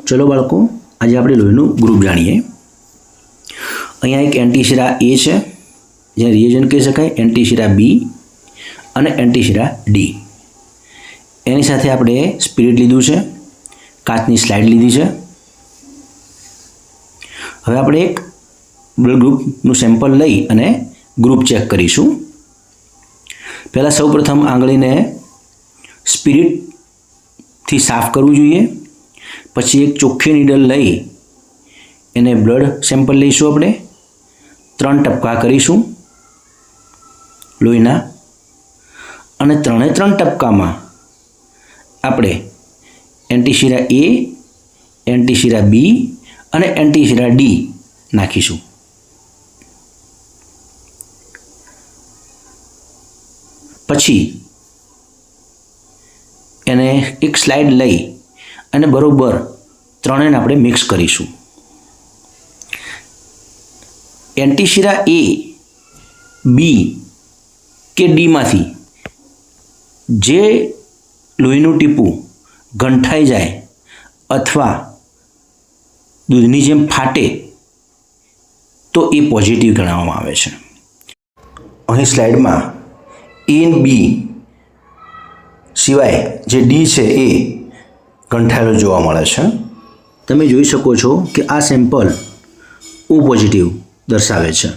ચલો બાળકો, આજે આપણે લોહીનું ગ્રુપ જાણીએ. અહીંયા એક એન્ટીશિરા એ છે, જે રિએજન્ટ કહી શકાય, એન્ટીશિરા બી અને એન્ટીશિરા ડી. એની સાથે આપણે સ્પિરિટ લીધું છે, કાચની સ્લાઇડ લીધી છે. હવે આપણે એક બ્લડ ગ્રુપનું સેમ્પલ લઈ અને ગ્રુપ ચેક કરીશું. પહેલાં સૌપ્રથમ આંગળીને સ્પિરિટથી સાફ કરવું જોઈએ. પછી એક ચોખ્ખી નીડલ લઈ એને બ્લડ સેમ્પલ લઈશું. આપણે 3 ટપકા કરીશું લોહીના, અને 3 ટપકામાં આપણે એન્ટીશિરા એ, એન્ટીશિરા બી અને એન્ટીશિરા ડી નાખીશું. પછી એને એક સ્લાઇડ લઈ અને બરોબર 3ને આપણે મિક્સ કરીશું. એન્ટીશિરા એ, બી કે ડીમાંથી જે લોહીનું ટીપું ગંઠાઈ જાય અથવા દૂધની જેમ ફાટે તો એ પોઝિટિવ ગણવામાં આવે છે. અહીં સ્લાઇડમાં એ અને બી સિવાય જે ડી છે એ ગંઠાયેલો જોવા મળે છે. તમે જોઈ શકો છો કે આ સેમ્પલ ઓ પોઝિટિવ દર્શાવે છે.